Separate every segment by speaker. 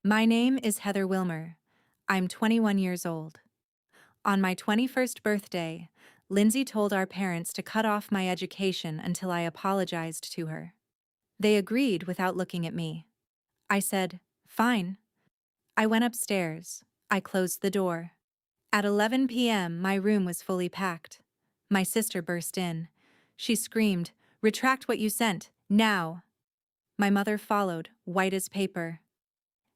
Speaker 1: My name is Heather Wilmer. I'm 21 years old. On my 21st birthday, Lindsay told our parents to cut off my education until I apologized to her. They agreed without looking at me. I said, "Fine." I went upstairs. I closed the door. At 11 p.m., my room was fully packed. My sister burst in. She screamed, "Retract what you sent, now!" My mother followed, white as paper.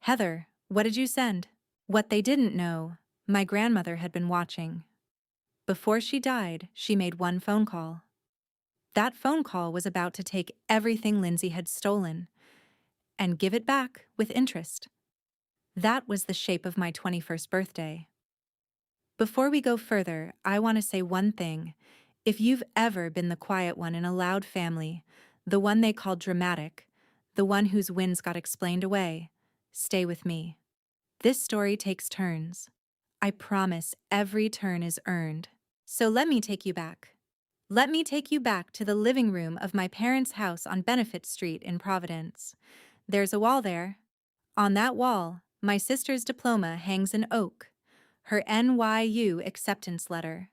Speaker 1: "Heather, what did you send?" What they didn't know, my grandmother had been watching. Before she died, she made one phone call. That phone call was about to take everything Lindsay had stolen and give it back with interest. That was the shape of my 21st birthday. Before we go further, I want to say one thing. If you've ever been the quiet one in a loud family, the one they called dramatic, the one whose wins got explained away, stay with me. This story takes turns. I promise every turn is earned. So let me take you back. Let me take you back to the living room of my parents' house on Benefit Street in Providence. There's a wall there. On that wall, my sister's diploma hangs in oak, her NYU acceptance letter,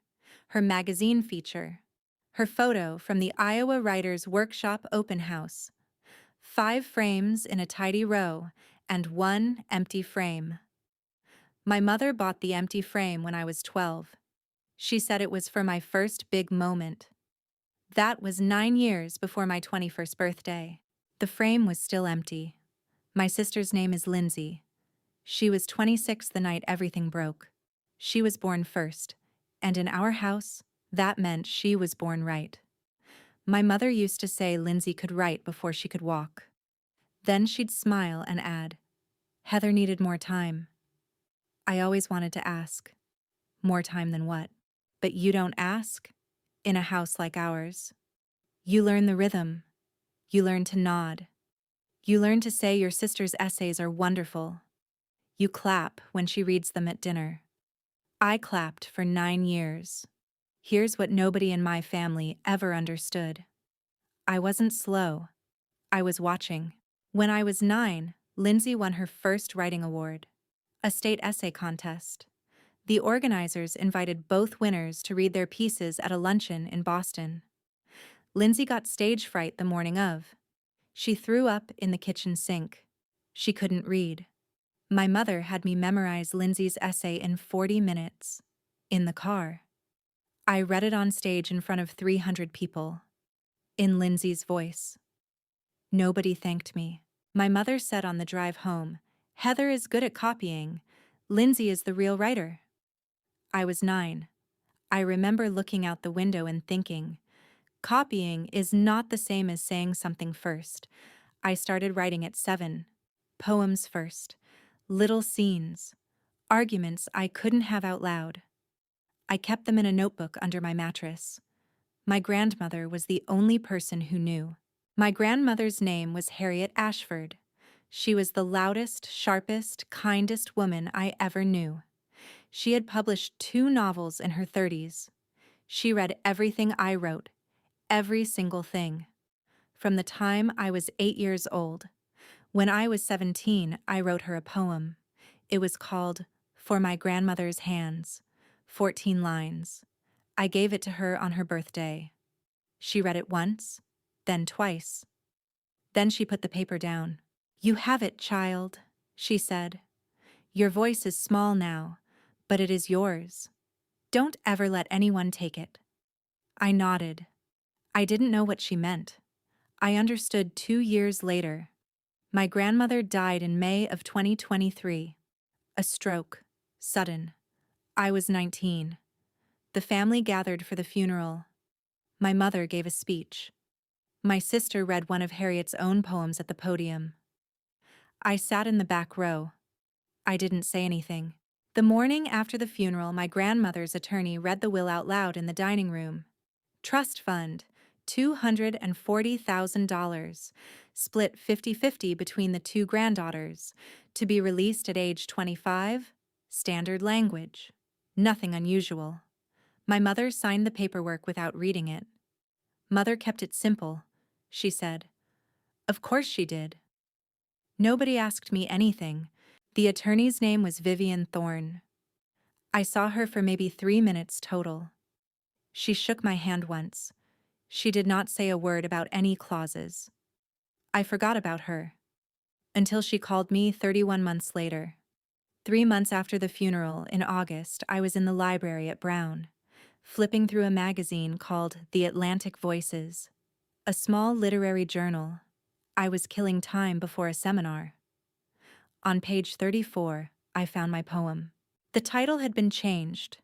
Speaker 1: her magazine feature, her photo from the Iowa Writers Workshop open house, 5 frames in a tidy row, and 1 empty frame. My mother bought the empty frame when I was 12. She said it was for my first big moment. That was 9 years before my 21st birthday. The frame was still empty. My sister's name is Lindsay. She was 26 the night everything broke. She was born first, and in our house, that meant she was born right. My mother used to say Lindsay could write before she could walk. Then she'd smile and add, "Heather needed more time." I always wanted to ask, more time than what? But you don't ask in a house like ours. You learn the rhythm. You learn to nod. You learn to say your sister's essays are wonderful. You clap when she reads them at dinner. I clapped for 9 years. Here's what nobody in my family ever understood. I wasn't slow. I was watching. When I was 9, Lindsay won her first writing award, a state essay contest. The organizers invited both winners to read their pieces at a luncheon in Boston. Lindsay got stage fright the morning of. She threw up in the kitchen sink. She couldn't read. My mother had me memorize Lindsay's essay in 40 minutes. In the car. I read it on stage in front of 300 people. In Lindsay's voice. Nobody thanked me. My mother said on the drive home, "Heather is good at copying. Lindsay is the real writer." I was 9. I remember looking out the window and thinking, copying is not the same as saying something first. I started writing at 7. Poems first. Little scenes. Arguments I couldn't have out loud. I kept them in a notebook under my mattress. My grandmother was the only person who knew. My grandmother's name was Harriet Ashford. She was the loudest, sharpest, kindest woman I ever knew. She had published 2 novels in her 30s. She read everything I wrote, every single thing. From the time I was 8 years old. When I was 17, I wrote her a poem. It was called For My Grandmother's Hands, 14 lines. I gave it to her on her birthday. She read it once, then twice. Then she put the paper down. "You have it, child," she said. "Your voice is small now, but it is yours. Don't ever let anyone take it." I nodded. I didn't know what she meant. I understood 2 years later. My grandmother died in May of 2023. A stroke. Sudden. I was 19. The family gathered for the funeral. My mother gave a speech. My sister read one of Harriet's own poems at the podium. I sat in the back row. I didn't say anything. The morning after the funeral, my grandmother's attorney read the will out loud in the dining room. Trust fund, $240,000, split 50-50 between the 2 granddaughters, to be released at age 25, standard language. Nothing unusual. My mother signed the paperwork without reading it. "Mother kept it simple," she said. Of course she did. Nobody asked me anything. The attorney's name was Vivian Thorne. I saw her for maybe 3 minutes total. She shook my hand once. She did not say a word about any clauses. I forgot about her. Until she called me 31 months later. 3 months after the funeral, in August, I was in the library at Brown, flipping through a magazine called The Atlantic Voices, a small literary journal. I was killing time before a seminar. On page 34, I found my poem. The title had been changed.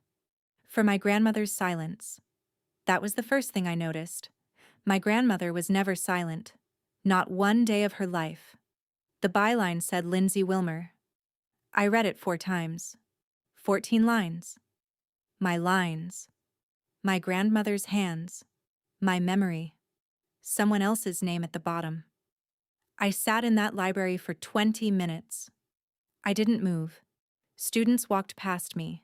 Speaker 1: For my grandmother's silence. That was the first thing I noticed. My grandmother was never silent. Not one day of her life. The byline said Lindsay Wilmer. I read it 4 times. 14 lines. My lines. My grandmother's hands. My memory. Someone else's name at the bottom. I sat in that library for 20 minutes. I didn't move. Students walked past me.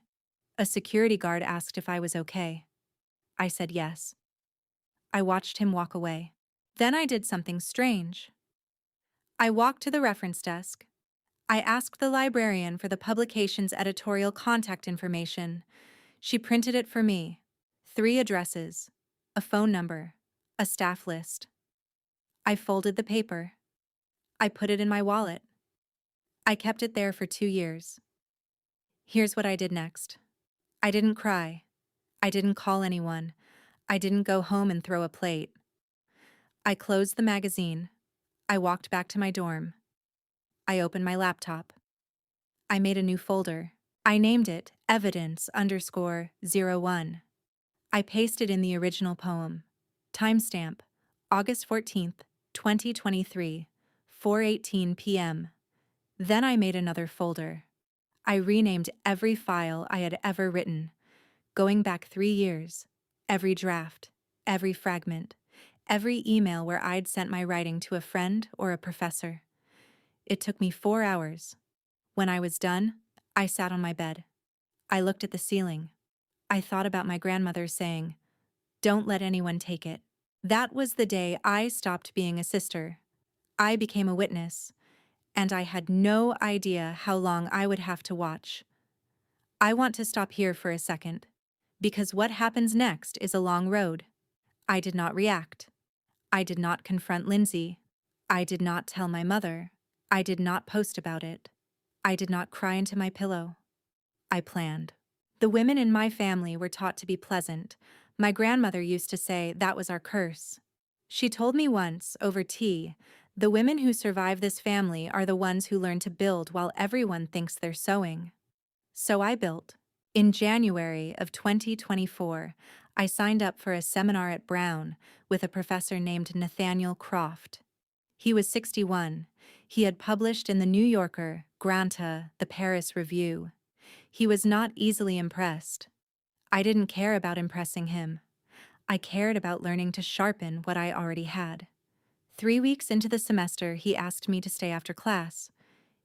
Speaker 1: A security guard asked if I was okay. I said yes. I watched him walk away. Then I did something strange. I walked to the reference desk. I asked the librarian for the publication's editorial contact information. She printed it for me. 3 addresses, a phone number, a staff list. I folded the paper. I put it in my wallet. I kept it there for 2 years. Here's what I did next. I didn't cry. I didn't call anyone. I didn't go home and throw a plate. I closed the magazine. I walked back to my dorm. I opened my laptop. I made a new folder. I named it evidence_01. I pasted in the original poem. Timestamp, August 14th, 2023, 4:18 p.m. Then I made another folder. I renamed every file I had ever written, going back 3 years, every draft, every fragment, every email where I'd sent my writing to a friend or a professor. It took me 4 hours. When I was done, I sat on my bed. I looked at the ceiling. I thought about my grandmother saying, "Don't let anyone take it." That was the day I stopped being a sister. I became a witness, and I had no idea how long I would have to watch. I want to stop here for a second, because what happens next is a long road. I did not react. I did not confront Lindsay. I did not tell my mother. I did not post about it. I did not cry into my pillow. I planned. The women in my family were taught to be pleasant. My grandmother used to say that was our curse. She told me once, over tea, the women who survive this family are the ones who learn to build while everyone thinks they're sewing. So I built. In January of 2024, I signed up for a seminar at Brown with a professor named Nathaniel Croft. He was 61. He had published in the New Yorker, Granta, the Paris Review. He was not easily impressed. I didn't care about impressing him. I cared about learning to sharpen what I already had. 3 weeks into the semester, he asked me to stay after class.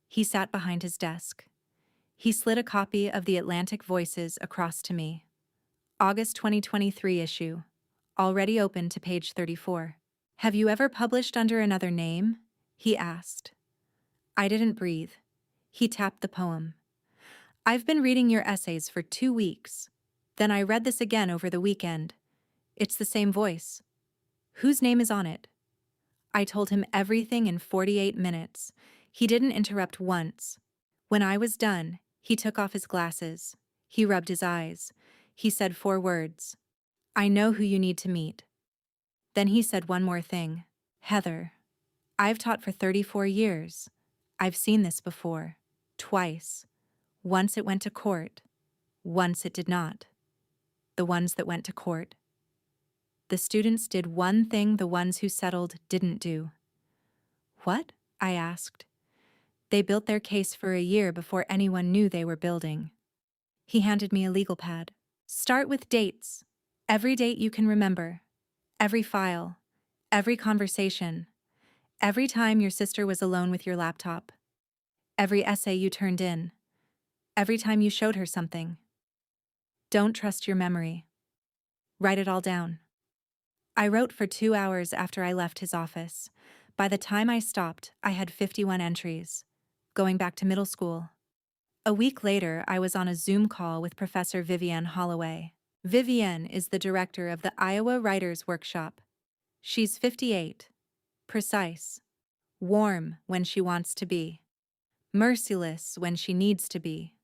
Speaker 1: He sat behind his desk. He slid a copy of The Atlantic Voices across to me. August 2023 issue. Already open to page 34. "Have you ever published under another name?" he asked. I didn't breathe. He tapped the poem. "I've been reading your essays for 2 weeks. Then I read this again over the weekend. It's the same voice. Whose name is on it?" I told him everything in 48 minutes. He didn't interrupt once. When I was done, he took off his glasses. He rubbed his eyes. He said 4 words. "I know who you need to meet." Then he said one more thing. "Heather, I've taught for 34 years. I've seen this before. Twice. Once it went to court. Once it did not. The ones that went to court. The students did one thing the ones who settled didn't do." "What?" I asked. "They built their case for a year before anyone knew they were building." He handed me a legal pad. "Start with dates. Every date you can remember. Every file. Every conversation. Every time your sister was alone with your laptop. Every essay you turned in. Every time you showed her something. Don't trust your memory. Write it all down." I wrote for 2 hours after I left his office. By the time I stopped, I had 51 entries. going back to middle school. A week later, I was on a Zoom call with Professor Vivienne Holloway. Vivienne is the director of the Iowa Writers Workshop. She's 58, precise, warm when she wants to be, merciless when she needs to be.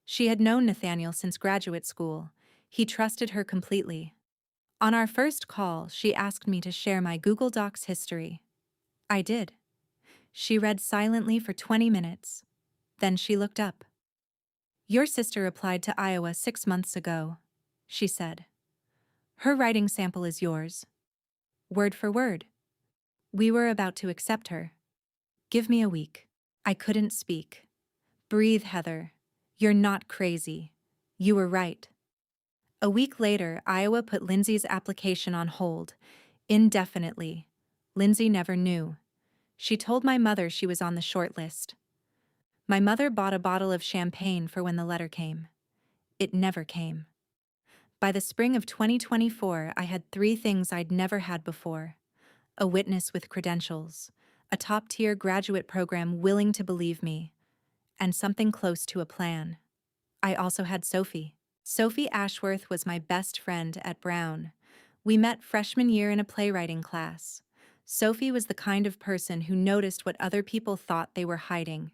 Speaker 1: She had known Nathaniel since graduate school. He trusted her completely. On our first call, she asked me to share my Google Docs history. I did. She read silently for 20 minutes. Then she looked up. "Your sister applied to Iowa 6 months ago," she said. "Her writing sample is yours. Word for word. We were about to accept her. Give me a week." I couldn't speak. "Breathe, Heather. You're not crazy. You were right." A week later, Iowa put Lindsay's application on hold, indefinitely. Lindsay never knew. She told my mother she was on the short list. My mother bought a bottle of champagne for when the letter came. It never came. By the spring of 2024, I had 3 things I'd never had before: a witness with credentials, a top-tier graduate program willing to believe me, and something close to a plan. I also had Sophie. Sophie Ashworth was my best friend at Brown. We met freshman year in a playwriting class. Sophie was the kind of person who noticed what other people thought they were hiding.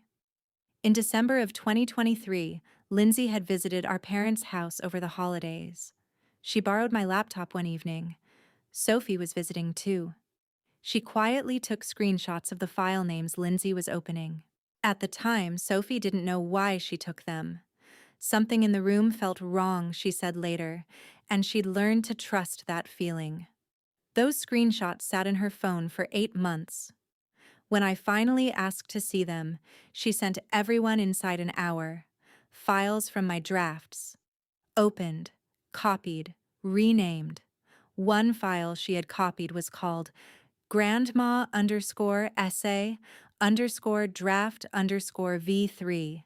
Speaker 1: In December of 2023, Lindsay had visited our parents' house over the holidays. She borrowed my laptop one evening. Sophie was visiting too. She quietly took screenshots of the file names Lindsay was opening. At the time, Sophie didn't know why she took them. Something in the room felt wrong, she said later, and she'd learned to trust that feeling. Those screenshots sat in her phone for 8 months. When I finally asked to see them, she sent everyone inside an hour. Files from my drafts. Opened, copied, renamed. One file she had copied was called grandma_essay_draft_V3.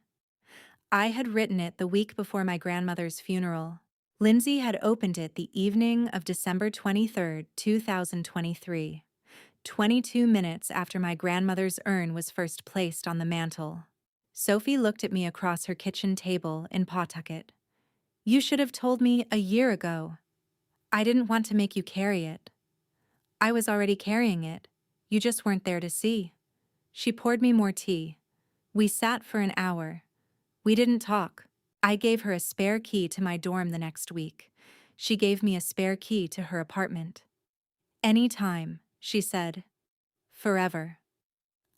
Speaker 1: I had written it the week before my grandmother's funeral. Lindsay had opened it the evening of December 23, 2023, 22 minutes after my grandmother's urn was first placed on the mantel. Sophie looked at me across her kitchen table in Pawtucket. "You should have told me a year ago. I didn't want to make you carry it." "I was already carrying it. You just weren't there to see." She poured me more tea. We sat for an hour. We didn't talk. I gave her a spare key to my dorm the next week. She gave me a spare key to her apartment. "Anytime," she said. Forever.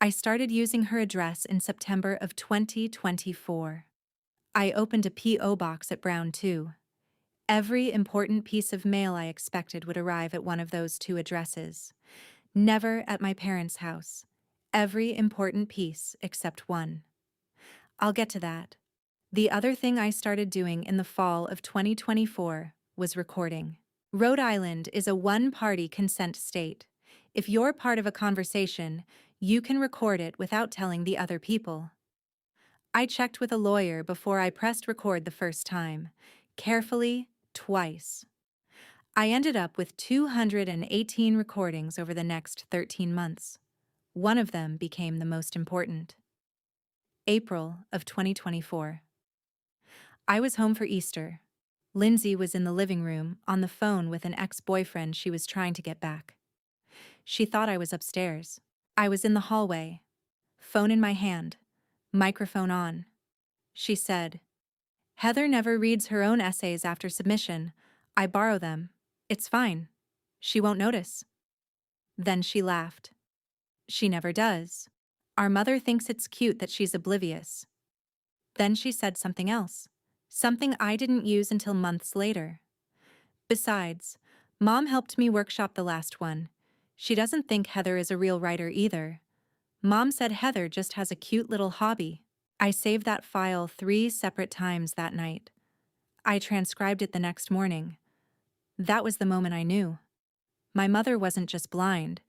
Speaker 1: I started using her address in September of 2024. I opened a P.O. box at Brown too. Every important piece of mail I expected would arrive at one of those 2 addresses. Never at my parents' house. Every important piece except one. I'll get to that. The other thing I started doing in the fall of 2024 was recording. Rhode Island is a one-party consent state. If you're part of a conversation, you can record it without telling the other people. I checked with a lawyer before I pressed record the first time. Carefully, twice. I ended up with 218 recordings over the next 13 months. One of them became the most important. April of 2024. I was home for Easter. Lindsay was in the living room, on the phone with an ex-boyfriend she was trying to get back. She thought I was upstairs. I was in the hallway. Phone in my hand. Microphone on. She said, "Heather never reads her own essays after submission. I borrow them. It's fine. She won't notice." Then she laughed. "She never does. Our mother thinks it's cute that she's oblivious." Then she said something else. Something I didn't use until months later. "Besides, Mom helped me workshop the last one. She doesn't think Heather is a real writer either. Mom said Heather just has a cute little hobby." I saved that file 3 separate times that night. I transcribed it the next morning. That was the moment I knew. My mother wasn't just blind.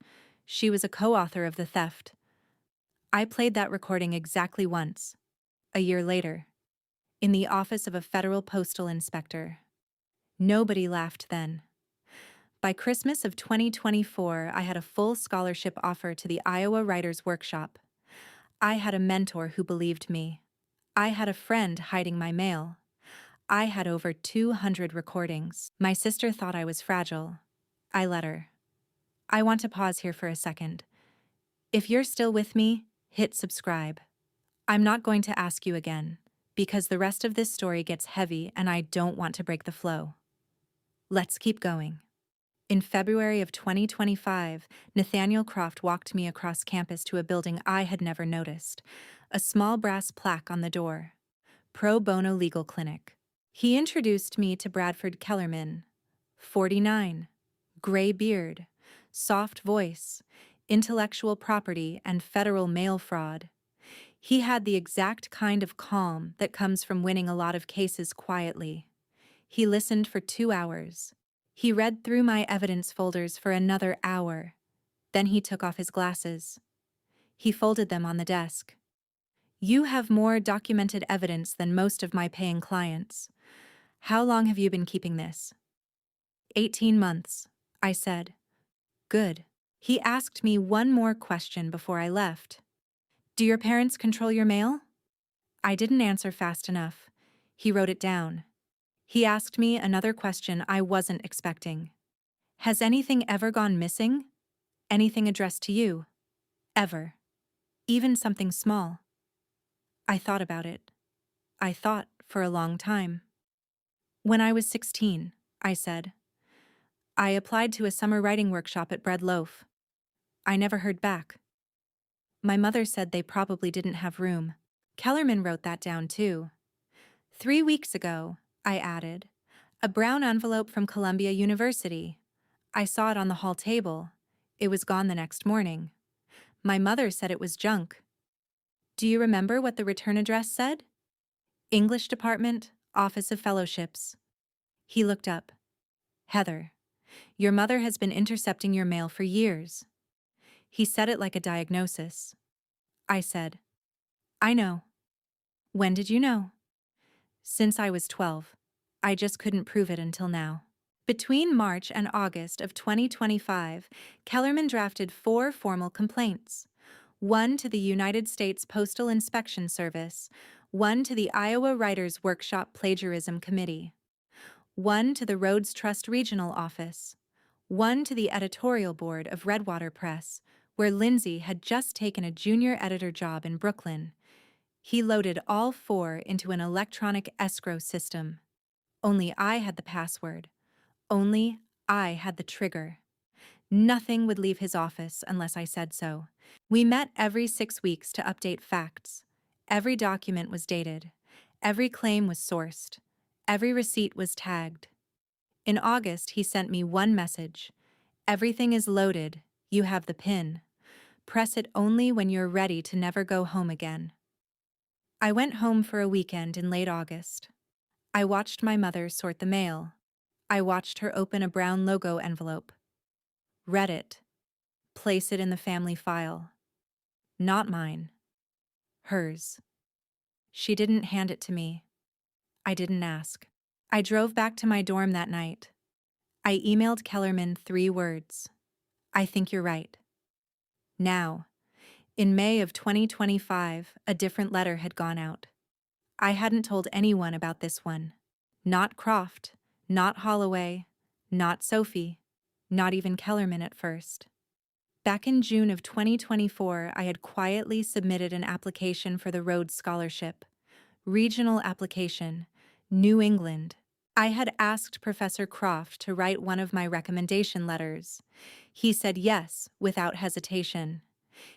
Speaker 1: She was a co-author of the theft. I played that recording exactly once, a year later, in the office of a federal postal inspector. Nobody laughed then. By Christmas of 2024, I had a full scholarship offer to the Iowa Writers Workshop. I had a mentor who believed me. I had a friend hiding my mail. I had over 200 recordings. My sister thought I was fragile. I let her. I want to pause here for a second. If you're still with me, hit subscribe. I'm not going to ask you again, because the rest of this story gets heavy and I don't want to break the flow. Let's keep going. In February of 2025, Nathaniel Croft walked me across campus to a building I had never noticed, a small brass plaque on the door, Pro Bono Legal Clinic. He introduced me to Bradford Kellerman, 49, gray beard, soft voice, intellectual property, and federal mail fraud. He had the exact kind of calm that comes from winning a lot of cases quietly. He listened for 2 hours. He read through my evidence folders for another hour. Then he took off his glasses. He folded them on the desk. You have more documented evidence than most of my paying clients. How long have you been keeping this? 18 months, I said. Good. He asked me one more question before I left. Do your parents control your mail? I didn't answer fast enough. He wrote it down. He asked me another question I wasn't expecting. Has anything ever gone missing? Anything addressed to you? Ever? Even something small? I thought about it. I thought for a long time. When I was 16, I said. I applied to a summer writing workshop at Bread Loaf. I never heard back. My mother said they probably didn't have room. Kellerman wrote that down too. 3 weeks ago, I added, a brown envelope from Columbia University. I saw it on the hall table. It was gone the next morning. My mother said it was junk. Do you remember what the return address said? English Department, Office of Fellowships. He looked up. Heather, your mother has been intercepting your mail for years. He said it like a diagnosis. I said, I know. When did you know? Since I was 12. I just couldn't prove it until now. Between March and August of 2025, Kellerman drafted 4 formal complaints. 1 to the United States Postal Inspection Service, 1 to the Iowa Writers Workshop Plagiarism Committee, 1 to the Rhodes Trust Regional Office, 1 to the editorial board of Redwater Press, where Lindsay had just taken a junior editor job in Brooklyn. He loaded all 4 into an electronic escrow system. Only I had the password. Only I had the trigger. Nothing would leave his office unless I said so. We met every 6 weeks to update facts. Every document was dated. Every claim was sourced. Every receipt was tagged. In August, he sent me one message. Everything is loaded. You have the PIN. Press it only when you're ready to never go home again. I went home for a weekend in late August. I watched my mother sort the mail. I watched her open a brown logo envelope. Read it. Place it in the family file. Not mine. Hers. She didn't hand it to me. I didn't ask. I drove back to my dorm that night. I emailed Kellerman 3 words. I think you're right. Now, in May of 2025, a different letter had gone out. I hadn't told anyone about this one. Not Croft, not Holloway, not Sophie, not even Kellerman at first. Back in June of 2024, I had quietly submitted an application for the Rhodes Scholarship. Regional application, New England. I had asked Professor Croft to write one of my recommendation letters. He said yes, without hesitation.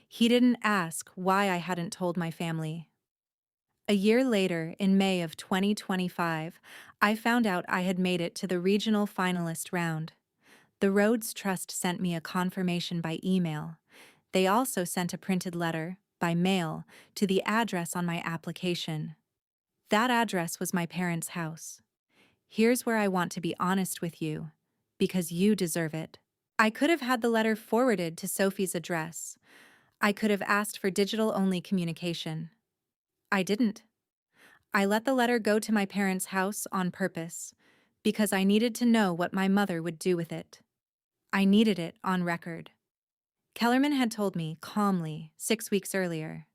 Speaker 1: He didn't ask why I hadn't told my family. A year later, in May of 2025, I found out I had made it to the regional finalist round. The Rhodes Trust sent me a confirmation by email. They also sent a printed letter, by mail, to the address on my application. That address was my parents' house. Here's where I want to be honest with you, because you deserve it. I could have had the letter forwarded to Sophie's address. I could have asked for digital-only communication. I didn't. I let the letter go to my parents' house on purpose, because I needed to know what my mother would do with it. I needed it on record. Kellerman had told me, calmly, 6 weeks earlier.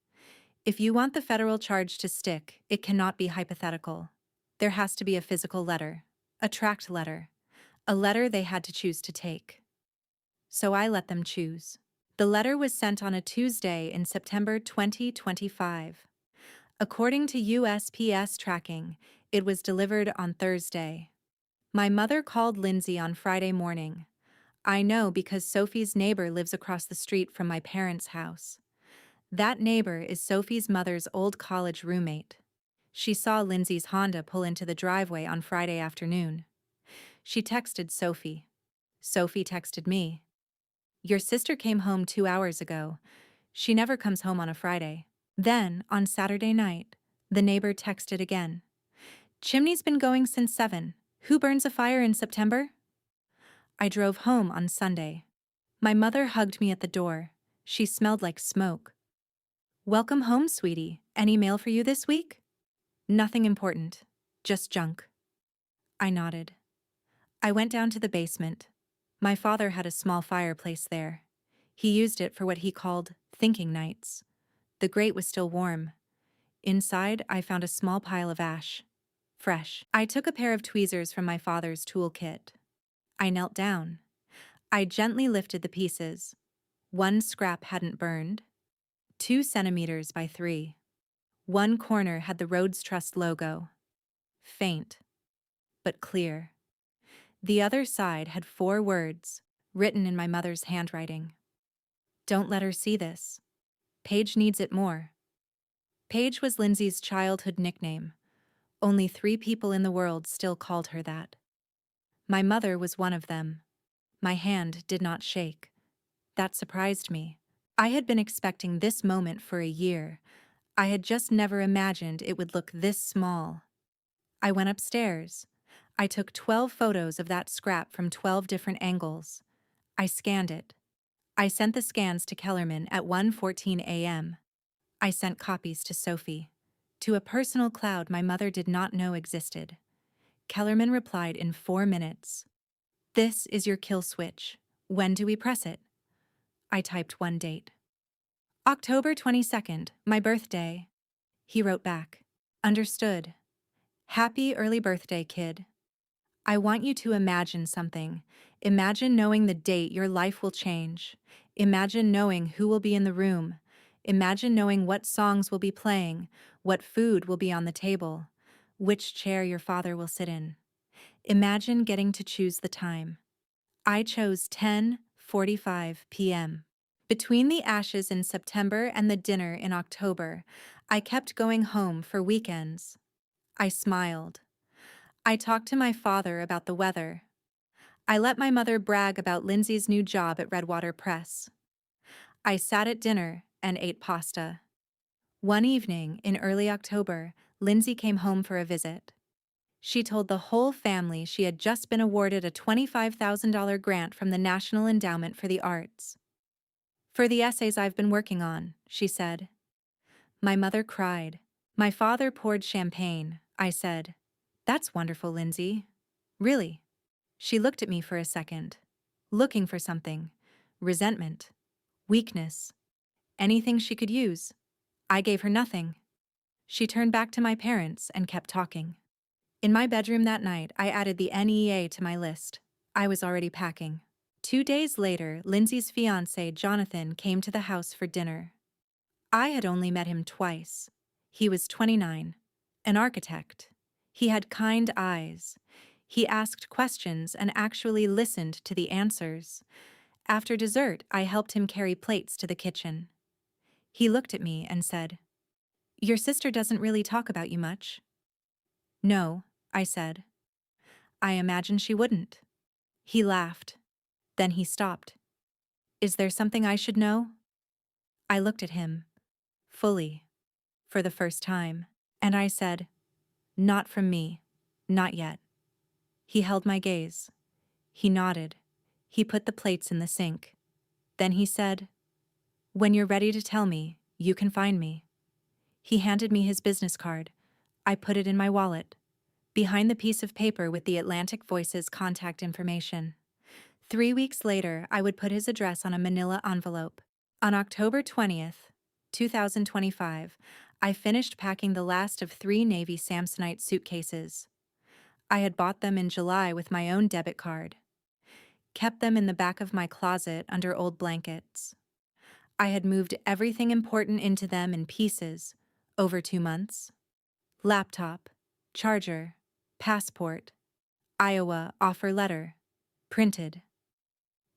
Speaker 1: If you want the federal charge to stick, it cannot be hypothetical. There has to be a physical letter, a tracked letter, a letter they had to choose to take. So I let them choose. The letter was sent on a Tuesday in September 2025. According to USPS tracking, it was delivered on Thursday. My mother called Lindsay on Friday morning. I know because Sophie's neighbor lives across the street from my parents' house. That neighbor is Sophie's mother's old college roommate. She saw Lindsay's Honda pull into the driveway on Friday afternoon. She texted Sophie. Sophie texted me. Your sister came home 2 hours ago. She never comes home on a Friday. Then, on Saturday night, the neighbor texted again. Chimney's been going since 7. Who burns a fire in September? I drove home on Sunday. My mother hugged me at the door. She smelled like smoke. Welcome home, sweetie. Any mail for you this week? Nothing important. Just junk. I nodded. I went down to the basement. My father had a small fireplace there. He used it for what he called thinking nights. The grate was still warm. Inside, I found a small pile of ash. Fresh. I took a pair of tweezers from my father's toolkit. I knelt down. I gently lifted the pieces. One scrap hadn't burned. 2 centimeters by 3. One corner had the Rhodes Trust logo. Faint, but clear. The other side had 4 words, written in my mother's handwriting. Don't let her see this. Paige needs it more. Paige was Lindsay's childhood nickname. Only 3 people in the world still called her that. My mother was one of them. My hand did not shake. That surprised me. I had been expecting this moment for a year. I had just never imagined it would look this small. I went upstairs. I took 12 photos of that scrap from 12 different angles. I scanned it. I sent the scans to Kellerman at 1:14 a.m. I sent copies to Sophie, to a personal cloud my mother did not know existed. Kellerman replied in 4 minutes. This is your kill switch. When do we press it? I typed one date. October 22nd, my birthday. He wrote back. Understood. Happy early birthday, kid. I want you to imagine something. Imagine knowing the date your life will change. Imagine knowing who will be in the room. Imagine knowing what songs will be playing, what food will be on the table, which chair your father will sit in. Imagine getting to choose the time. I chose 10:45 p.m. Between the ashes in September and the dinner in October, I kept going home for weekends. I smiled. I talked to my father about the weather. I let my mother brag about Lindsay's new job at Redwater Press. I sat at dinner and ate pasta. One evening in early October, Lindsay came home for a visit. She told the whole family she had just been awarded a $25,000 grant from the National Endowment for the Arts. For the essays I've been working on, she said. My mother cried. My father poured champagne. I said, That's wonderful, Lindsay. Really? She looked at me for a second, looking for something. Resentment. Weakness. Anything she could use. I gave her nothing. She turned back to my parents and kept talking. In my bedroom that night, I added the NEA to my list. I was already packing. 2 days later, Lindsay's fiancé, Jonathan, came to the house for dinner. I had only met him twice. He was 29, an architect. He had kind eyes. He asked questions and actually listened to the answers. After dessert, I helped him carry plates to the kitchen. He looked at me and said, Your sister doesn't really talk about you much. No, I said. I imagined she wouldn't. He laughed. Then he stopped. Is there something I should know? I looked at him, fully, for the first time, and I said, Not from me, not yet. He held my gaze. He nodded. He put the plates in the sink. Then he said, When you're ready to tell me, you can find me. He handed me his business card. I put it in my wallet, behind the piece of paper with the Atlantic Voice's contact information. 3 weeks later, I would put his address on a manila envelope. On October 20th, 2025. I finished packing the last of 3 Navy Samsonite suitcases. I had bought them in July with my own debit card. Kept them in the back of my closet under old blankets. I had moved everything important into them in pieces, over 2 months. Laptop, charger, passport, Iowa offer letter, printed.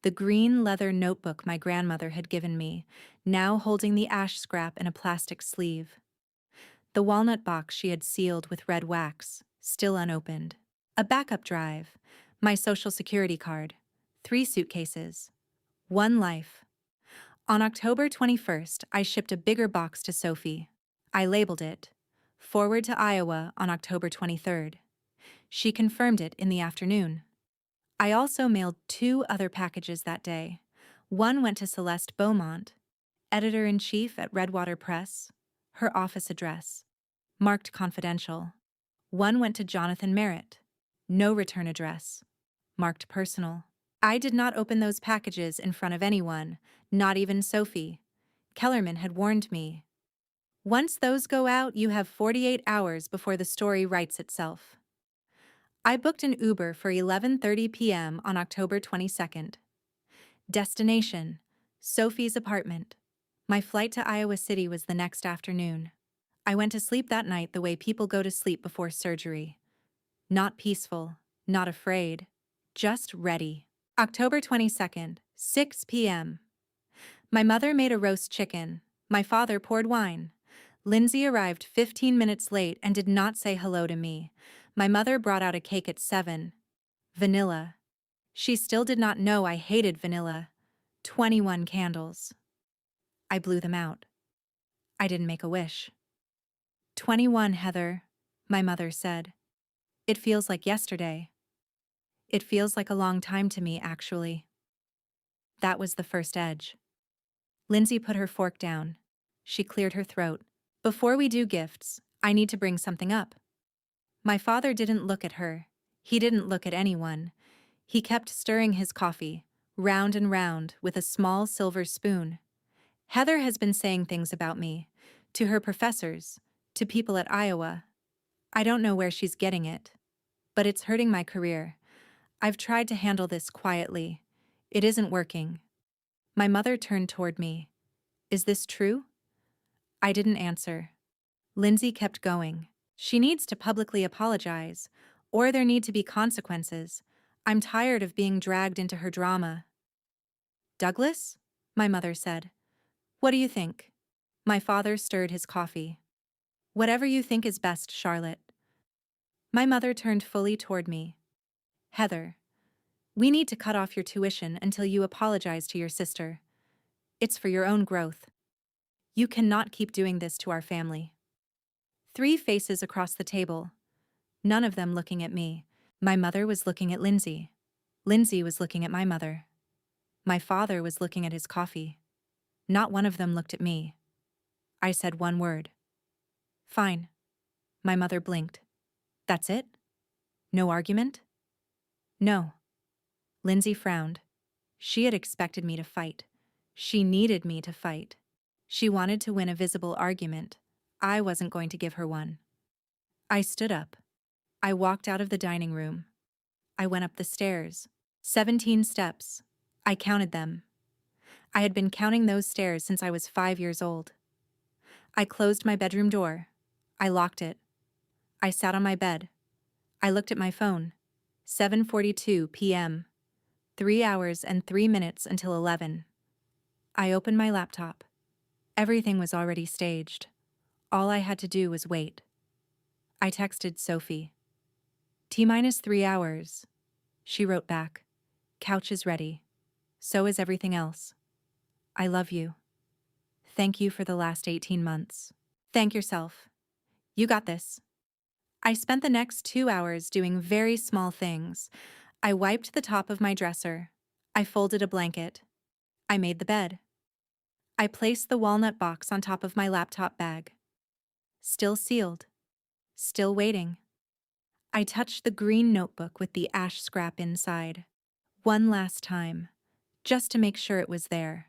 Speaker 1: The green leather notebook my grandmother had given me, now holding the ash scrap in a plastic sleeve. The walnut box she had sealed with red wax, still unopened. A backup drive, my social security card, 3 suitcases, 1 life. On October 21st, I shipped a bigger box to Sophie. I labeled it, Forward to Iowa on October 23rd. She confirmed it in the afternoon. I also mailed 2 other packages that day. One went to Celeste Beaumont, editor-in-chief at Redwater Press, her office address, marked confidential. One went to Jonathan Merritt, no return address, marked personal. I did not open those packages in front of anyone, not even Sophie. Kellerman had warned me. Once those go out, you have 48 hours before the story writes itself. I booked an Uber for 11:30 p.m. on October 22nd. Destination: Sophie's apartment. My flight to Iowa City was the next afternoon. I went to sleep that night the way people go to sleep before surgery. Not peaceful, not afraid, just ready. October 22nd, 6 p.m. My mother made a roast chicken. My father poured wine. Lindsay arrived 15 minutes late and did not say hello to me. My mother brought out a cake at 7. Vanilla. She still did not know I hated vanilla. 21 candles. I blew them out. I didn't make a wish. 21, Heather, my mother said. It feels like yesterday. It feels like a long time to me, actually. That was the first edge. Lindsay put her fork down. She cleared her throat. Before we do gifts, I need to bring something up. My father didn't look at her. He didn't look at anyone. He kept stirring his coffee, round and round, with a small silver spoon. Heather has been saying things about me, to her professors, to people at Iowa. I don't know where she's getting it, but it's hurting my career. I've tried to handle this quietly. It isn't working. My mother turned toward me. Is this true? I didn't answer. Lindsay kept going. She needs to publicly apologize, or there need to be consequences. I'm tired of being dragged into her drama. Douglas? My mother said. What do you think? My father stirred his coffee. Whatever you think is best, Charlotte. My mother turned fully toward me. Heather, we need to cut off your tuition until you apologize to your sister. It's for your own growth. You cannot keep doing this to our family. 3 faces across the table. None of them looking at me. My mother was looking at Lindsay. Lindsay was looking at my mother. My father was looking at his coffee. Not one of them looked at me. I said one word. Fine. My mother blinked. That's it? No argument? No. Lindsay frowned. She had expected me to fight. She needed me to fight. She wanted to win a visible argument. I wasn't going to give her one. I stood up. I walked out of the dining room. I went up the stairs. 17 steps. I counted them. I had been counting those stairs since I was 5 years old. I closed my bedroom door. I locked it. I sat on my bed. I looked at my phone. 7:42 p.m. 3 hours and 3 minutes until 11. I opened my laptop. Everything was already staged. All I had to do was wait. I texted Sophie. T-minus 3 hours. She wrote back. Couch is ready. So is everything else. I love you. Thank you for the last 18 months. Thank yourself. You got this. I spent the next 2 hours doing very small things. I wiped the top of my dresser. I folded a blanket. I made the bed. I placed the walnut box on top of my laptop bag. Still sealed. Still waiting. I touched the green notebook with the ash scrap inside. One last time, just to make sure it was there.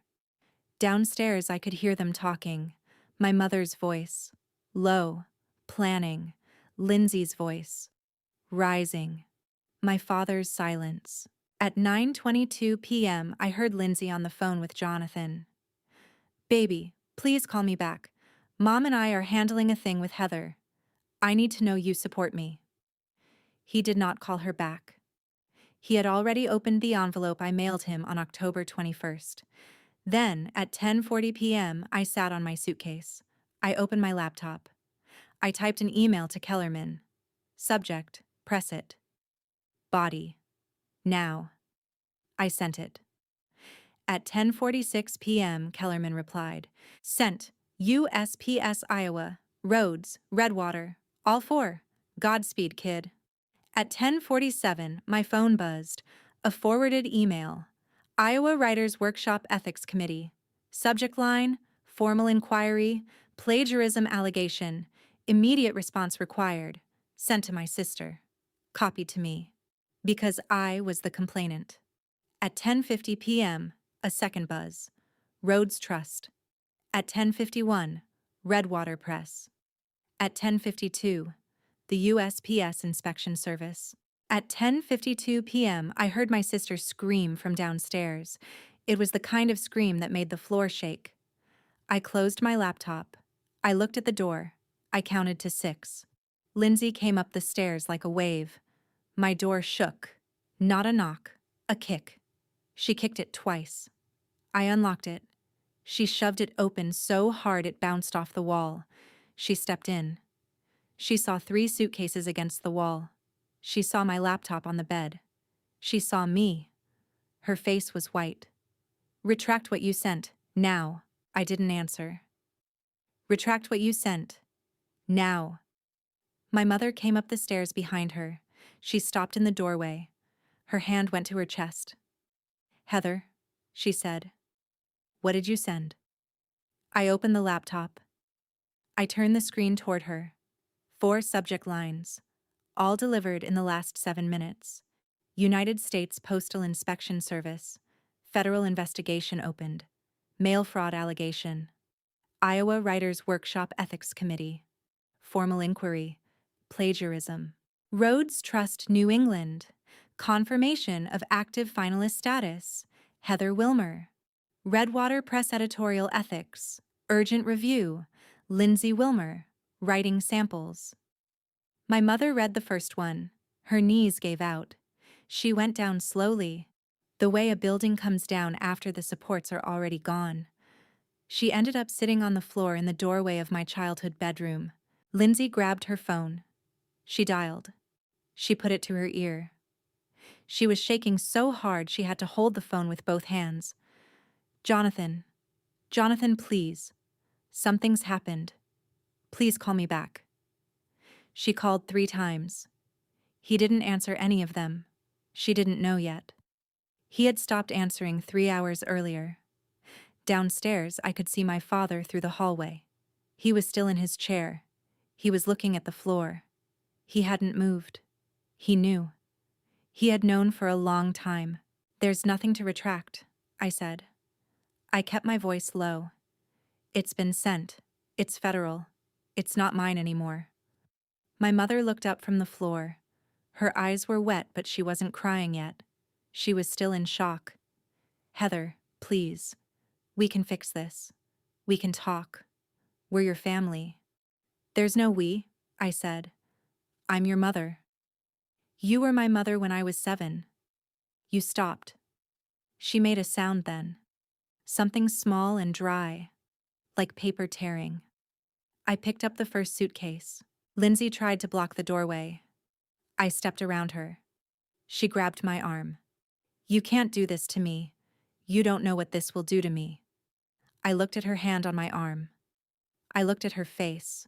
Speaker 1: Downstairs I could hear them talking. My mother's voice. Low. Planning. Lindsay's voice. Rising. My father's silence. At 9:22 p.m., I heard Lindsay on the phone with Jonathan. Baby, please call me back. Mom and I are handling a thing with Heather. I need to know you support me. He did not call her back. He had already opened the envelope I mailed him on October 21st. Then, at 10:40 p.m., I sat on my suitcase. I opened my laptop. I typed an email to Kellerman. Subject, press it. Body. Now. I sent it. At 10:46 p.m., Kellerman replied. Sent. USPS Iowa. Roads. Redwater. All four. Godspeed, kid. At 10:47, my phone buzzed. A forwarded email. Iowa Writers Workshop Ethics Committee. Subject line, formal inquiry, plagiarism allegation, immediate response required. Sent to my sister. Copied to me. Because I was the complainant. At 10:50 p.m., a second buzz. Rhodes Trust. At 10:51, Redwater Press. At 10:52, the USPS Inspection Service. At 10:52 p.m., I heard my sister scream from downstairs. It was the kind of scream that made the floor shake. I closed my laptop. I looked at the door. I counted to 6. Lindsay came up the stairs like a wave. My door shook. Not a knock, a kick. She kicked it twice. I unlocked it. She shoved it open so hard it bounced off the wall. She stepped in. She saw 3 suitcases against the wall. She saw my laptop on the bed. She saw me. Her face was white. Retract what you sent, now. I didn't answer. Retract what you sent, now. My mother came up the stairs behind her. She stopped in the doorway. Her hand went to her chest. Heather, she said. What did you send? I opened the laptop. I turned the screen toward her. 4 subject lines, all delivered in the last 7 minutes. United States Postal Inspection Service. Federal investigation opened. Mail fraud allegation. Iowa Writers Workshop Ethics Committee. Formal inquiry. Plagiarism. Rhodes Trust New England. Confirmation of active finalist status. Heather Wilmer. Redwater Press Editorial Ethics. Urgent review. Lindsay Wilmer. Writing samples. My mother read the first one. Her knees gave out. She went down slowly, the way a building comes down after the supports are already gone. She ended up sitting on the floor in the doorway of my childhood bedroom. Lindsay grabbed her phone. She dialed. She put it to her ear. She was shaking so hard she had to hold the phone with both hands. Jonathan. Jonathan, please. Something's happened. Please call me back. She called 3 times. He didn't answer any of them. She didn't know yet. He had stopped answering 3 hours earlier. Downstairs, I could see my father through the hallway. He was still in his chair. He was looking at the floor. He hadn't moved. He knew. He had known for a long time. There's nothing to retract, I said. I kept my voice low. It's been sent. It's federal. It's not mine anymore. My mother looked up from the floor. Her eyes were wet, but she wasn't crying yet. She was still in shock. Heather, please. We can fix this. We can talk. We're your family. There's no we, I said. I'm your mother. You were my mother when I was 7. You stopped. She made a sound then. Something small and dry, like paper tearing. I picked up the first suitcase. Lindsay tried to block the doorway. I stepped around her. She grabbed my arm. You can't do this to me. You don't know what this will do to me. I looked at her hand on my arm. I looked at her face.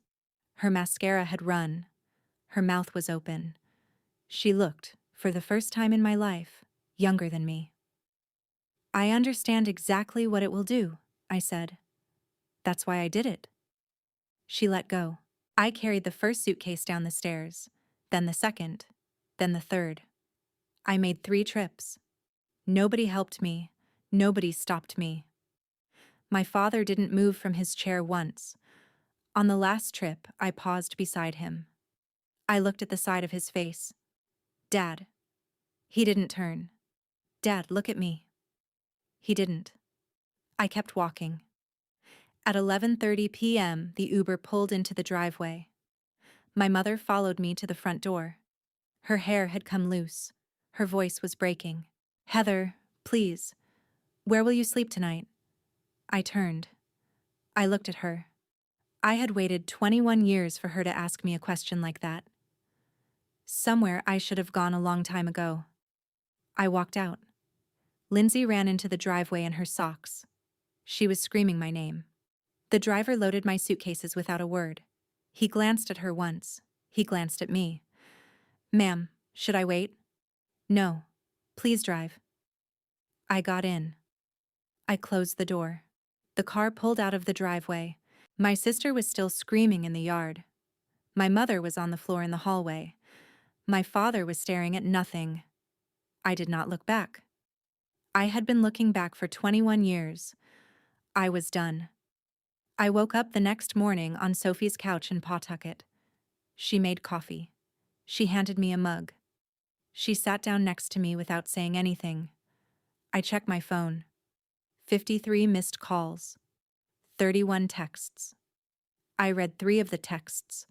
Speaker 1: Her mascara had run. Her mouth was open. She looked, for the first time in my life, younger than me. I understand exactly what it will do, I said. That's why I did it. She let go. I carried the first suitcase down the stairs, then the second, then the third. I made 3 trips. Nobody helped me. Nobody stopped me. My father didn't move from his chair once. On the last trip, I paused beside him. I looked at the side of his face. Dad. He didn't turn. Dad, look at me. He didn't. I kept walking. At 11:30 p.m., the Uber pulled into the driveway. My mother followed me to the front door. Her hair had come loose. Her voice was breaking. Heather, please. Where will you sleep tonight? I turned. I looked at her. I had waited 21 years for her to ask me a question like that. Somewhere I should have gone a long time ago. I walked out. Lindsay ran into the driveway in her socks. She was screaming my name. The driver loaded my suitcases without a word. He glanced at her once. He glanced at me. Ma'am, should I wait? No. Please drive. I got in. I closed the door. The car pulled out of the driveway. My sister was still screaming in the yard. My mother was on the floor in the hallway. My father was staring at nothing. I did not look back. I had been looking back for 21 years. I was done. I woke up the next morning on Sophie's couch in Pawtucket. She made coffee. She handed me a mug. She sat down next to me without saying anything. I checked my phone. 53 missed calls. 31 texts. I read 3 of the texts.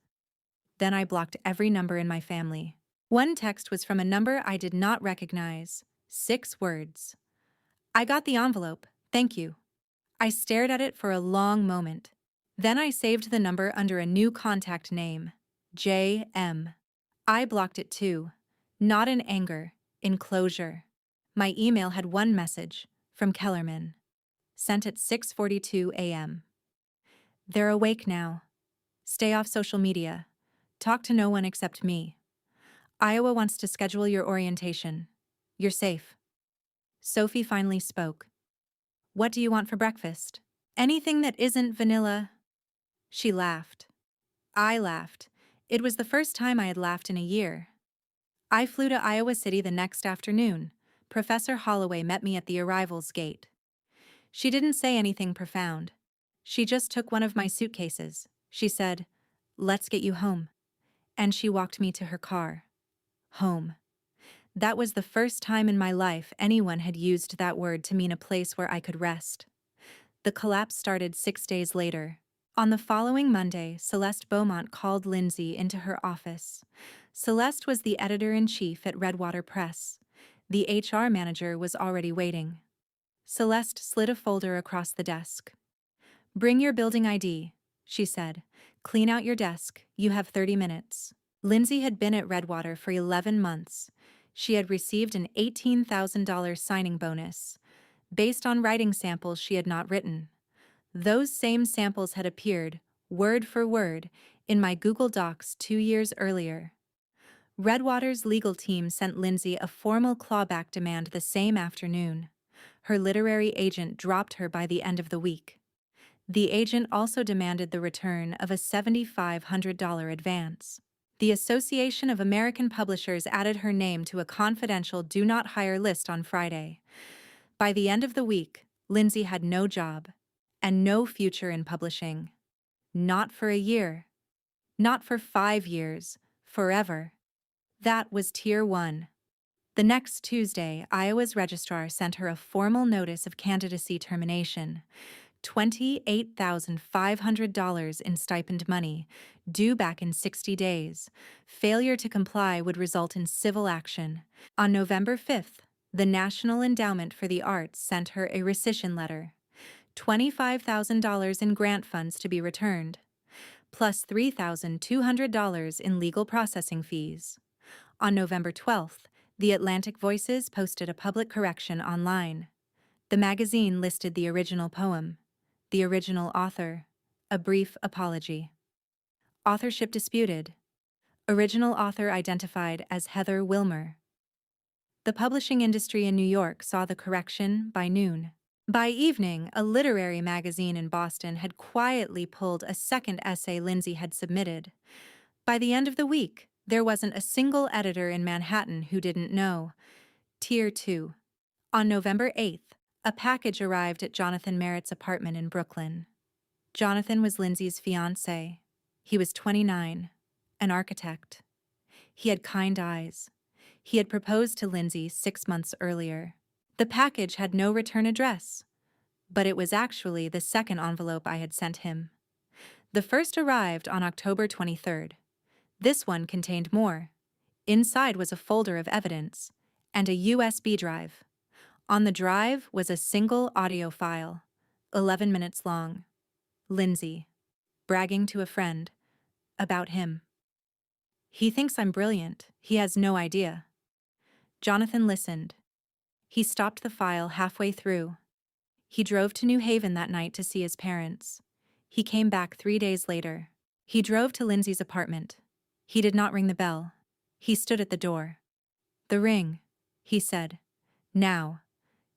Speaker 1: Then I blocked every number in my family. One text was from a number I did not recognize. 6 words. I got the envelope, thank you. I stared at it for a long moment. Then I saved the number under a new contact name, J.M. I blocked it too, not in anger, in closure. My email had one message, from Kellerman, sent at 6:42 a.m. They're awake now. Stay off social media. Talk to no one except me. Iowa wants to schedule your orientation. You're safe. Sophie finally spoke. What do you want for breakfast? Anything that isn't vanilla. She laughed. I laughed. It was the first time I had laughed in a year. I flew to Iowa City the next afternoon. Professor Holloway met me at the arrivals gate. She didn't say anything profound. She just took one of my suitcases. She said, "Let's get you home." And she walked me to her car. Home. That was the first time in my life anyone had used that word to mean a place where I could rest. The collapse started 6 days later. On the following Monday, Celeste Beaumont called Lindsay into her office. Celeste was the editor-in-chief at Redwater Press. The HR manager was already waiting. Celeste slid a folder across the desk. Bring your building ID, she said. Clean out your desk. You have 30 minutes. Lindsay had been at Redwater for 11 months. She had received an $18,000 signing bonus, based on writing samples she had not written. Those same samples had appeared, word for word, in my Google Docs 2 years earlier. Redwater's legal team sent Lindsay a formal clawback demand the same afternoon. Her literary agent dropped her by the end of the week. The agent also demanded the return of a $7,500 advance. The Association of American Publishers added her name to a confidential do not hire list on Friday. By the end of the week, Lindsay had no job and no future in publishing. Not for a year. Not for 5 years. Forever. That was Tier 1. The next Tuesday, Iowa's registrar sent her a formal notice of candidacy termination. $28,500 in stipend money, due back in 60 days. Failure to comply would result in civil action. On November 5th, the National Endowment for the Arts sent her a rescission letter. $25,000 in grant funds to be returned, plus $3,200 in legal processing fees. On November 12th, the Atlantic Voices posted a public correction online. The magazine listed the original poem, the original author, a brief apology. Authorship disputed. Original author identified as Heather Wilmer. The publishing industry in New York saw the correction by noon. By evening, a literary magazine in Boston had quietly pulled a second essay Lindsay had submitted. By the end of the week, there wasn't a single editor in Manhattan who didn't know. Tier 2. On November 8th, a package arrived at Jonathan Merritt's apartment in Brooklyn. Jonathan was Lindsay's fiancé. He was 29, an architect. He had kind eyes. He had proposed to Lindsay 6 months earlier. The package had no return address, but it was actually the second envelope I had sent him. The first arrived on October 23rd. This one contained more. Inside was a folder of evidence and a USB drive. On the drive was a single audio file, 11 minutes long. Lindsay, bragging to a friend about him. He thinks I'm brilliant. He has no idea. Jonathan listened. He stopped the file halfway through. He drove to New Haven that night to see his parents. He came back 3 days later. He drove to Lindsay's apartment. He did not ring the bell. He stood at the door. "The ring," he said. "Now."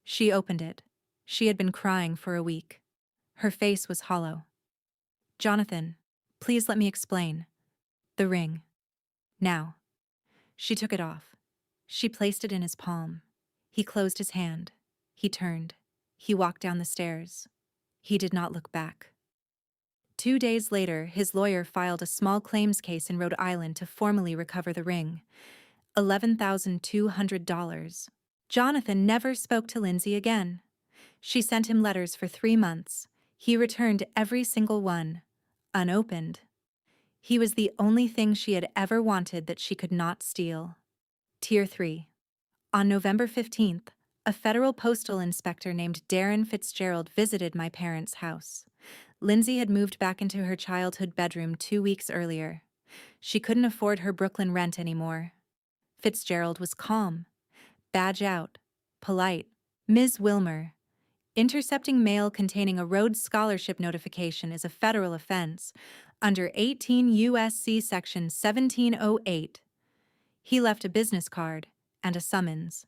Speaker 1: She opened it. She had been crying for a week. Her face was hollow. "Jonathan, please let me explain. The ring. Now." She took it off. She placed it in his palm. He closed his hand. He turned. He walked down the stairs. He did not look back. 2 days later, his lawyer filed a small claims case in Rhode Island to formally recover the ring. $11,200. Jonathan never spoke to Lindsay again. She sent him letters for 3 months. He returned every single one, unopened. He was the only thing she had ever wanted that she could not steal. Tier 3. On November 15th, a federal postal inspector named Darren Fitzgerald visited my parents' house. Lindsay had moved back into her childhood bedroom 2 weeks earlier. She couldn't afford her Brooklyn rent anymore. Fitzgerald was calm, badge out, polite. "Ms. Wilmer, intercepting mail containing a Rhodes Scholarship notification is a federal offense under 18 U.S.C. Section 1708. He left a business card and a summons.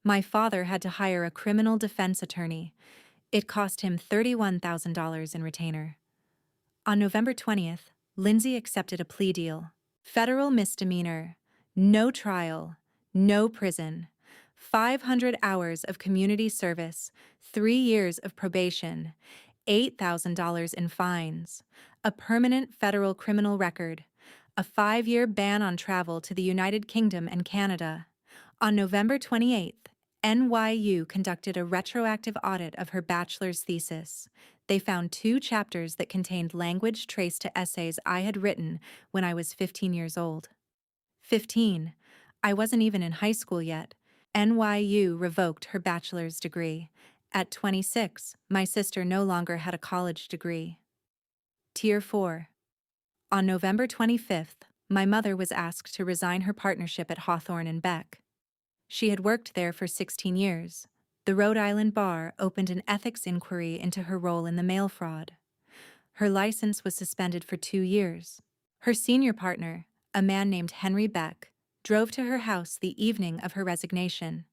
Speaker 1: My father had to hire a criminal defense attorney. It cost him $31,000 in retainer. On November 20th, Lindsay accepted a plea deal. Federal misdemeanor, no trial, no prison, 500 hours of community service, 3 years of probation, $8,000 in fines, a permanent federal criminal record, a 5-year ban on travel to the United Kingdom and Canada. On November 28th, NYU conducted a retroactive audit of her bachelor's thesis. They found 2 chapters that contained language traced to essays I had written when I was 15 years old. 15. I wasn't even in high school yet. NYU revoked her bachelor's degree. At 26, my sister no longer had a college degree. Tier 4. On November 25th, my mother was asked to resign her partnership at Hawthorne and Beck. She had worked there for 16 years. The Rhode Island bar opened an ethics inquiry into her role in the mail fraud. Her license was suspended for 2 years. Her senior partner, a man named Henry Beck, drove to her house the evening of her resignation.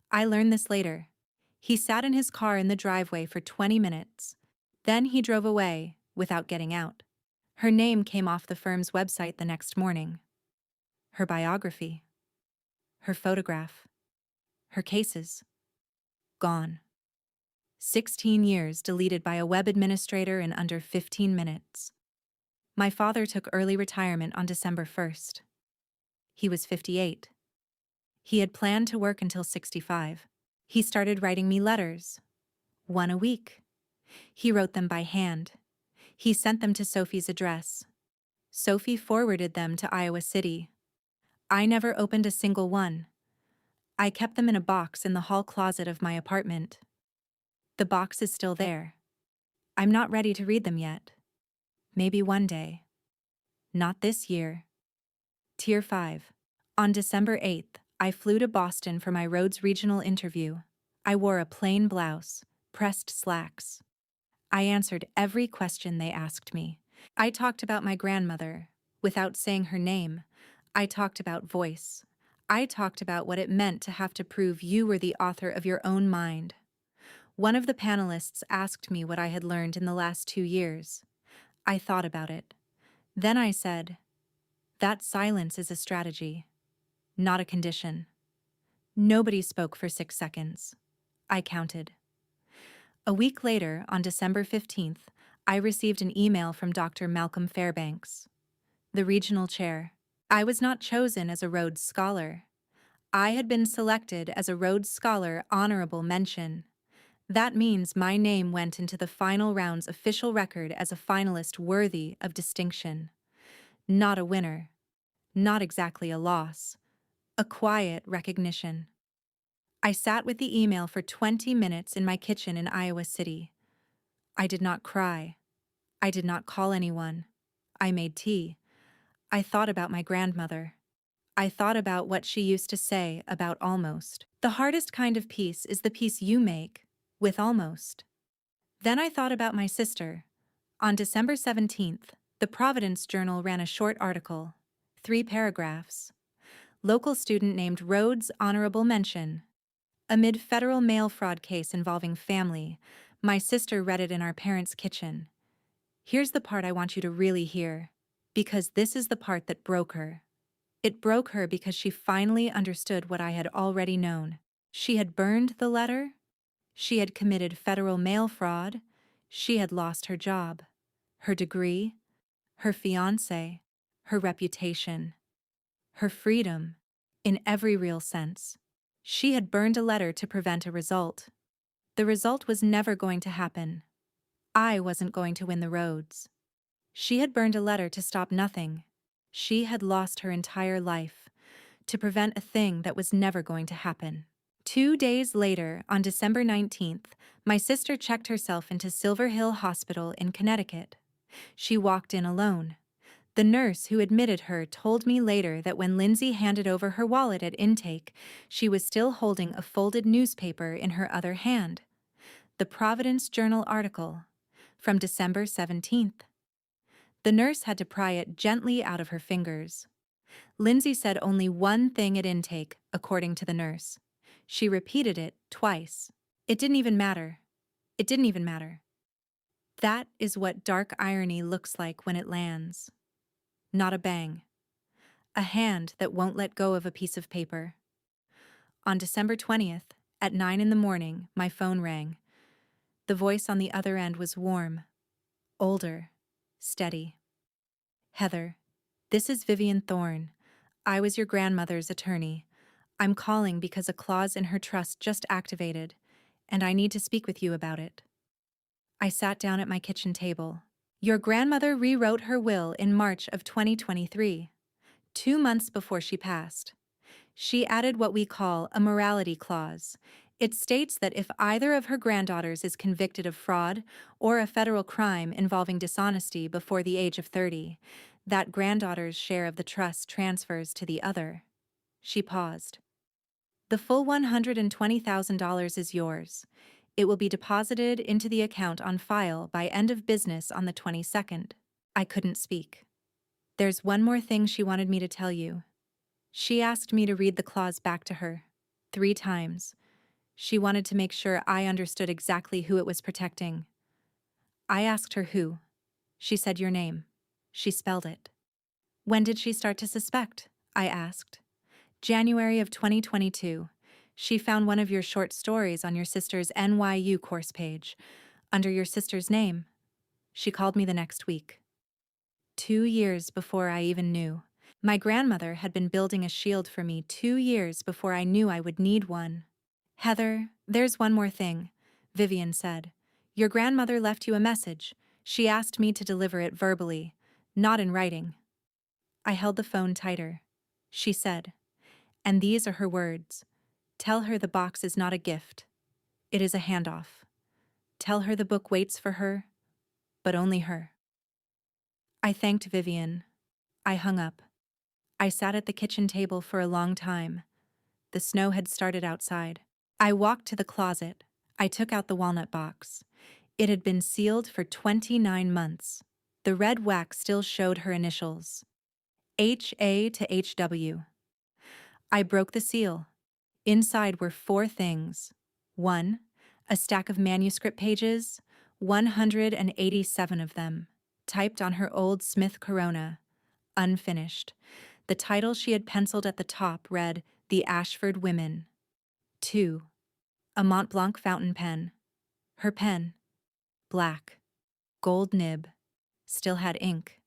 Speaker 1: I learned this later. He sat in his car in the driveway for 20 minutes. Then he drove away without getting out. Her name came off the firm's website the next morning. Her biography. Her photograph. Her cases. Gone. 16 years deleted by a web administrator in under 15 minutes. My father took early retirement on December 1st. He was 58. He had planned to work until 65. He started writing me letters. 1 a week. He wrote them by hand. He sent them to Sophie's address. Sophie forwarded them to Iowa City. I never opened a single one. I kept them in a box in the hall closet of my apartment. The box is still there. I'm not ready to read them yet. Maybe one day. Not this year. Tier 5. On December 8th, I flew to Boston for my Rhodes Regional interview. I wore a plain blouse, pressed slacks. I answered every question they asked me. I talked about my grandmother, without saying her name. I talked about voice. I talked about what it meant to have to prove you were the author of your own mind. One of the panelists asked me what I had learned in the last 2 years. I thought about it. Then I said, that silence is a strategy, not a condition. Nobody spoke for 6 seconds. I counted. A week later, on December 15th, I received an email from Dr. Malcolm Fairbanks, the regional chair. I was not chosen as a Rhodes Scholar. I had been selected as a Rhodes Scholar honorable mention. That means my name went into the final round's official record as a finalist worthy of distinction. Not a winner. Not exactly a loss. A quiet recognition. I sat with the email for 20 minutes in my kitchen in Iowa City. I did not cry. I did not call anyone. I made tea. I thought about my grandmother. I thought about what she used to say about almost. The hardest kind of peace is the peace you make with almost. Then I thought about my sister. On December 17th, the Providence Journal ran a short article, 3 paragraphs. Local student named Rhodes Honorable Mention. Amid federal mail fraud case involving family, my sister read it in our parents' kitchen. Here's the part I want you to really hear, because this is the part that broke her. It broke her because she finally understood what I had already known. She had burned the letter. She had committed federal mail fraud. She had lost her job, her degree, her fiancé, her reputation, her freedom, in every real sense. She had burned a letter to prevent a result. The result was never going to happen. I wasn't going to win the Rhodes. She had burned a letter to stop nothing. She had lost her entire life to prevent a thing that was never going to happen. 2 days later, on December 19th, my sister checked herself into Silver Hill Hospital in Connecticut. She walked in alone. The nurse who admitted her told me later that when Lindsay handed over her wallet at intake, she was still holding a folded newspaper in her other hand. The Providence Journal article from December 17th. The nurse had to pry it gently out of her fingers. Lindsay said only one thing at intake, according to the nurse. She repeated it twice. It didn't even matter. It didn't even matter. That is what dark irony looks like when it lands. Not a bang. A hand that won't let go of a piece of paper. On December 20th, at 9 in the morning, my phone rang. The voice on the other end was warm, older, steady. Heather, this is Vivian Thorne. I was your grandmother's attorney. I'm calling because a clause in her trust just activated, and I need to speak with you about it. I sat down at my kitchen table. Your grandmother rewrote her will in March of 2023, 2 months before she passed. She added what we call a morality clause. It states that if either of her granddaughters is convicted of fraud or a federal crime involving dishonesty before the age of 30, that granddaughter's share of the trust transfers to the other. She paused. The full $120,000 is yours. It will be deposited into the account on file by end of business on the 22nd. I couldn't speak. There's one more thing she wanted me to tell you. She asked me to read the clause back to her 3 times. She wanted to make sure I understood exactly who it was protecting. I asked her who. She said your name. She spelled it. When did she start to suspect? I asked. January of 2022. She found one of your short stories on your sister's NYU course page, under your sister's name. She called me the next week. 2 years before I even knew. My grandmother had been building a shield for me 2 years before I knew I would need one. Heather, there's one more thing, Vivian said. Your grandmother left you a message. She asked me to deliver it verbally, not in writing. I held the phone tighter. She said, and these are her words. Tell her the box is not a gift. It is a handoff. Tell her the book waits for her, but only her. I thanked Vivian. I hung up. I sat at the kitchen table for a long time. The snow had started outside. I walked to the closet. I took out the walnut box. It had been sealed for 29 months. The red wax still showed her initials. HA to HW. I broke the seal. Inside were 4 things. 1. A stack of manuscript pages, 187 of them, typed on her old Smith Corona, unfinished. The title she had penciled at the top read, The Ashford Women. 2. A Mont Blanc fountain pen. Her pen. Black. Gold nib. Still had ink.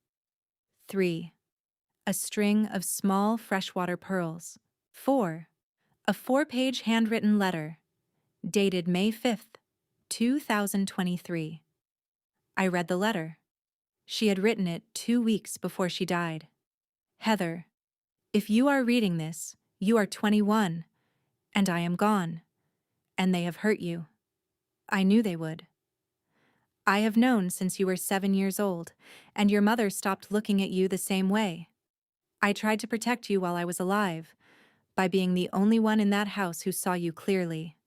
Speaker 1: 3. A string of small freshwater pearls. 4. A 4-page handwritten letter, dated May 5th, 2023. I read the letter. She had written it 2 weeks before she died. Heather, if you are reading this, you are 21, and I am gone, and they have hurt you. I knew they would. I have known since you were 7 years old, and your mother stopped looking at you the same way. I tried to protect you while I was alive, by being the only one in that house who saw you clearly.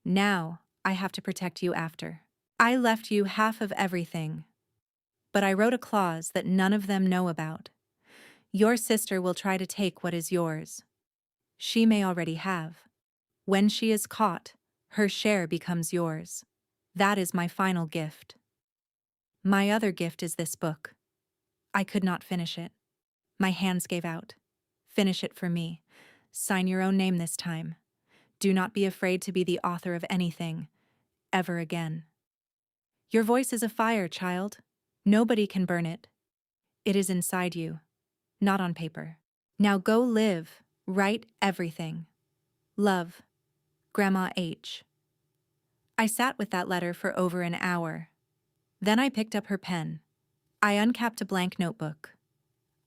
Speaker 1: Now, I have to protect you after. I left you half of everything, but I wrote a clause that none of them know about. Your sister will try to take what is yours. She may already have. When she is caught, her share becomes yours. That is my final gift. My other gift is this book. I could not finish it. My hands gave out. Finish it for me. Sign your own name this time. Do not be afraid to be the author of anything, ever again. Your voice is a fire, child. Nobody can burn it. It is inside you, not on paper. Now go live, write everything. Love, Grandma H. I sat with that letter for over an hour. Then I picked up her pen. I uncapped a blank notebook.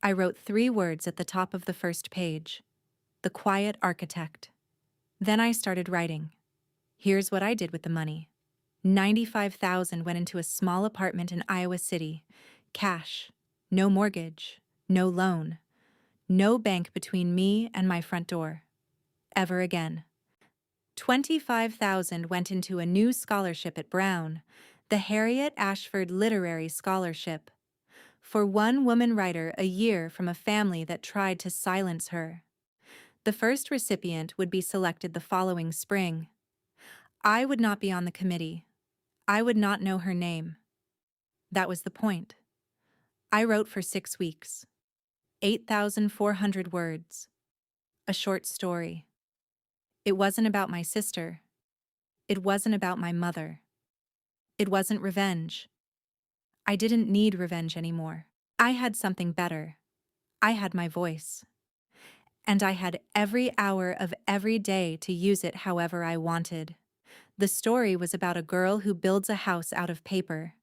Speaker 1: I wrote 3 words at the top of the first page. The Quiet Architect. Then I started writing. Here's what I did with the money. $95,000 went into a small apartment in Iowa City. Cash. No mortgage. No loan. No bank between me and my front door. Ever again. $25,000 went into a new scholarship at Brown, the Harriet Ashford Literary Scholarship, for one woman writer a year from a family that tried to silence her. The first recipient would be selected the following spring. I would not be on the committee. I would not know her name. That was the point. I wrote for 6 weeks. 8,400 words. A short story. It wasn't about my sister. It wasn't about my mother. It wasn't revenge. I didn't need revenge anymore. I had something better. I had my voice. And I had every hour of every day to use it however I wanted. The story was about a girl who builds a house out of paper.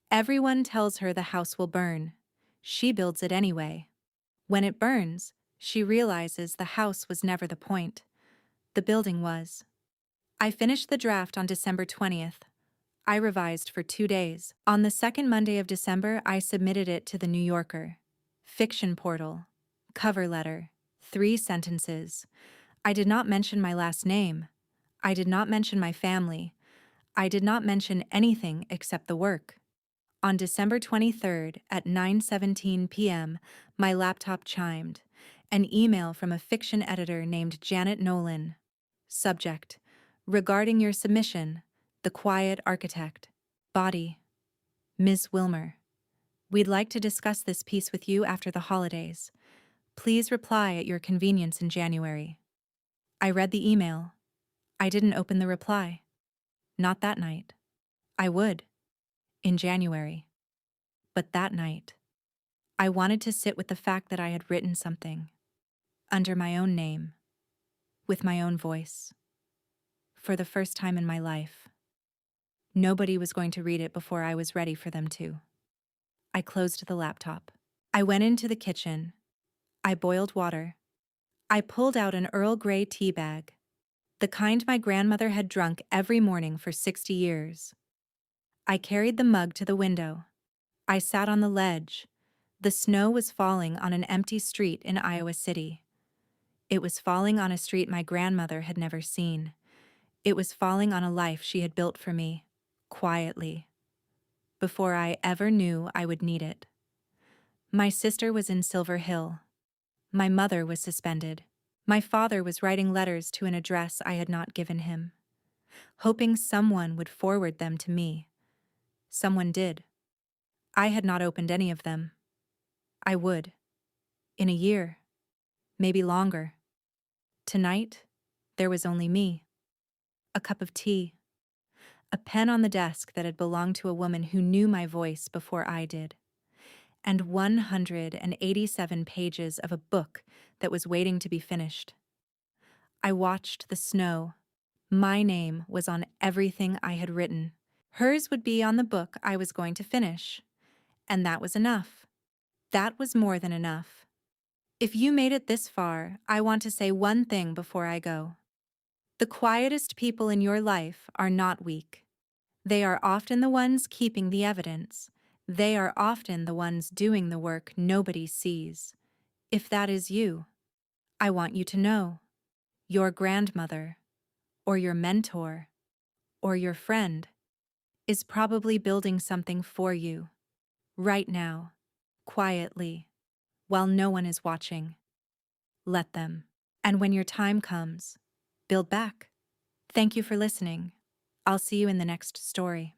Speaker 1: Everyone tells her the house will burn. She builds it anyway. When it burns, she realizes the house was never the point. The building was. I finished the draft on December 20th. I revised for 2 days. On the second Monday of December, I submitted it to the New Yorker. Fiction portal. Cover letter. 3 sentences. I did not mention my last name. I did not mention my family. I did not mention anything except the work. On December 23rd at 9:17 p.m., my laptop chimed. An email from a fiction editor named Janet Nolan. Subject: regarding your submission, The Quiet Architect. Body: Ms. Wilmer. We'd like to discuss this piece with you after the holidays. Please reply at your convenience in January. I read the email. I didn't open the reply. Not that night. I would. In January. But that night, I wanted to sit with the fact that I had written something. Under my own name. With my own voice. For the first time in my life. Nobody was going to read it before I was ready for them to. I closed the laptop. I went into the kitchen. I boiled water. I pulled out an Earl Grey tea bag. The kind my grandmother had drunk every morning for 60 years. I carried the mug to the window. I sat on the ledge. The snow was falling on an empty street in Iowa City. It was falling on a street my grandmother had never seen. It was falling on a life she had built for me, quietly, before I ever knew I would need it. My sister was in Silver Hill. My mother was suspended. My father was writing letters to an address I had not given him, hoping someone would forward them to me. Someone did. I had not opened any of them. I would. In a year. Maybe longer. Tonight, there was only me. A cup of tea. a pen on the desk that had belonged to a woman who knew my voice before I did, and 187 pages of a book that was waiting to be finished. I watched the snow. My name was on everything I had written. Hers would be on the book I was going to finish. And that was enough. That was more than enough. If you made it this far, I want to say one thing before I go. The quietest people in your life are not weak. They are often the ones keeping the evidence. They are often the ones doing the work nobody sees. If that is you, I want you to know. Your grandmother, or your mentor, or your friend, is probably building something for you, right now, quietly, while no one is watching. Let them. And when your time comes, build back. Thank you for listening. I'll see you in the next story.